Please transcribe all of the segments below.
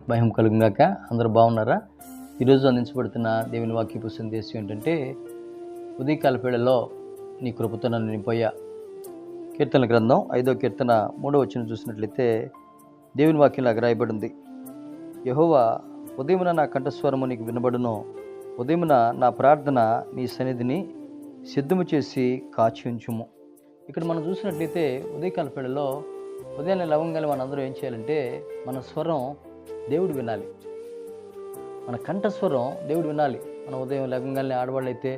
భయం కలుగుగాక. అందరూ బాగున్నారా? ఈరోజు అందించబడుతున్న దేవుని వాక్యపు సందేశం ఏంటంటే, ఉదయకాల వేళలో నీ కృపతో నన్ను నింపయ్యా. కీర్తన గ్రంథం 5వ కీర్తన 3వ వచనం చూసినట్లయితే దేవుని వాక్యంలో రాయబడింది, యెహోవా ఉదయమున నా కంఠస్వరము నీకు వినబడును, ఉదయమున నా ప్రార్థన నీ సన్నిధిని సిద్ధము చేసి కాచి ఉంచుము. ఇక్కడ మనం చూసినట్లయితే ఉదయకాల వేళలో ఉదయాన్నే లవంగానే మనం అందరూ ఏం చేయాలంటే, మన స్వరం దేవుడు వినాలి, మన కంఠస్వరం దేవుడు వినాలి. మనం ఉదయం లవంగానే ఆడవాళ్ళు అయితే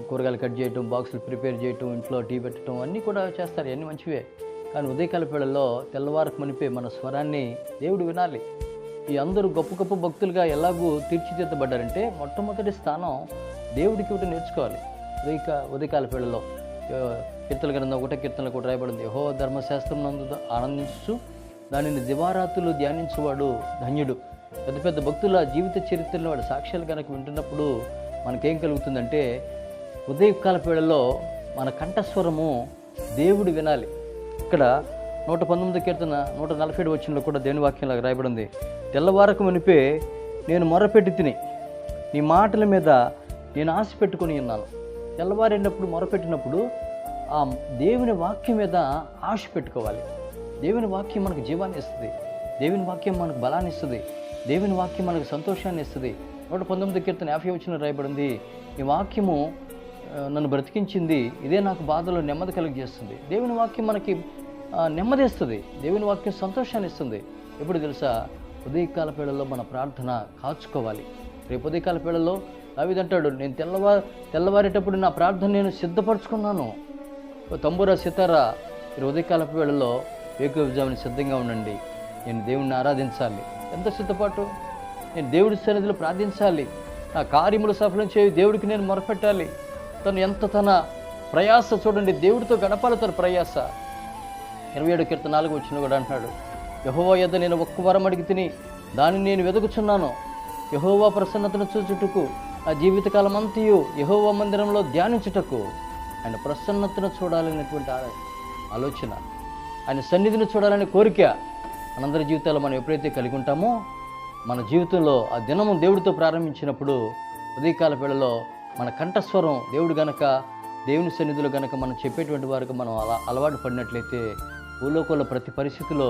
కూరగాయలు కట్ చేయటం, బాక్సులు ప్రిపేర్ చేయటం, ఇంట్లో టీ పెట్టడం అన్నీ కూడా చేస్తారు, అన్నీ మంచివే. కానీ ఉదయకాల వేళల్లో తెల్లవారకు మనిపే మన స్వరాన్ని దేవుడు వినాలి. ఈ అందరూ గొప్ప గొప్ప భక్తులుగా ఎలాగూ తీర్చిదిద్దబడ్డారంటే, మొట్టమొదటి స్థానం దేవుడికి ఒకటి నేర్చుకోవాలి. ఉదయకాల వేళలో కీర్తన గ్రంథం 1వ కీర్తనలో కూడా రాయబడింది, యెహోవా ధర్మశాస్త్రం నందు ఆనందించు దానిని దివారాత్రులు ధ్యానించువాడు ధన్యుడు. పెద్ద పెద్ద భక్తుల జీవిత చరిత్రలో వాడు సాక్ష్యాలు కనుక వింటున్నప్పుడు మనకేం కలుగుతుందంటే, ఉదయకాల వేళల్లో మన కంఠస్వరము దేవుడు వినాలి. ఇక్కడ 119 కీర్తన 147 వచనంలో కూడా దేవుని వాక్యంలో రాయబడింది, తెల్లవారకు మునిపే నేను మొరపెట్టి తిని నీ మాటల మీద నేను ఆశ పెట్టుకొని ఉన్నాను. తెల్లవారినప్పుడు మొరపెట్టినప్పుడు ఆ దేవుని వాక్యం మీద ఆశ పెట్టుకోవాలి. దేవుని వాక్యం మనకు జీవాన్ని ఇస్తుంది, దేవుని వాక్యం మనకు బలాన్ని ఇస్తుంది, దేవుని వాక్యం మనకు సంతోషాన్ని ఇస్తుంది. 119 కీర్తన 50 వచనం రాయబడింది, ఈ వాక్యము నన్ను బ్రతికించింది, ఇదే నాకు బాధలో నెమ్మది కలిగజేస్తుంది. దేవుని వాక్యం మనకి నెమ్మది ఇస్తుంది, దేవుని వాక్యం సంతోషాన్ని ఇస్తుంది. ఎప్పుడు తెలుసా? ఉదయకాల వేళల్లో మన ప్రార్థన కాచుకోవాలి. రేపు ఉదయకాల వేళల్లో దావీదంటాడు, నేను తెల్లవారేటప్పుడు నా ప్రార్థన నేను సిద్ధపరచుకున్నాను. తంబూరా సితారా మీరు ఉదయకాల వేళల్లో వేకువజామున సిద్ధంగా ఉండండి. నేను దేవుడిని ఆరాధించాలి. ఎంత సిద్ధపాటు! నేను దేవుడి సన్నిధిలో ప్రార్థించాలి, నా కార్యములు సఫలం చేయి, దేవుడికి నేను మొరపెట్టాలి. తన ప్రయాస చూడండి, దేవుడితో గడపాలి తన ప్రయాస. 27 కీర్తన 4వ వచనం కూడా అంటున్నాడు, యెహోవా యొద్ద నేను ఒక్క వరం అడిగి తిని దానిని నేను వెతుకుచున్నాను, యెహోవా ప్రసన్నతను చూచుటకు ఆ జీవితకాలం అంతయు యెహోవా మందిరంలో ధ్యానించుటకు. ఆయన ప్రసన్నతను చూడాలనేటువంటి ఆలోచన, ఆయన సన్నిధిని చూడాలనే కోరిక మనందరి జీవితాల్లో మనం ఎప్పుడైతే కలిగి ఉంటామో, మన జీవితంలో ఆ దినము దేవుడితో ప్రారంభించినప్పుడు ఉదయకాల వేళలో మన కంఠస్వరం దేవుని సన్నిధిలో గనక మనం చెప్పేటువంటి వారికి మనం అలవాటు పడినట్లయితే, భూలోకంలో ప్రతి పరిస్థితిలో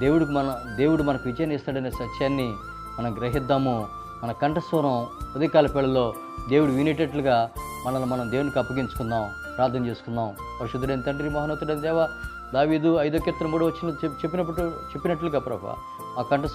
దేవుడు మనకు విజయం ఇస్తాడనే సత్యాన్ని మనం గ్రహిద్దాము. మన కంఠస్వరం ఉదయకాల వేళలో దేవుడు వినేటట్లుగా మనల్ని మనం దేవునికి అప్పగించుకుందాం, ప్రార్థన చేసుకుందాం. పరిశుద్ధుడైన తండ్రి, మహోన్నతుడైన దేవ, దావీదు 5వ కీర్తన 3వ వచనం చెప్పినట్లుగా ప్రభా, ఆ కంఠస్వరం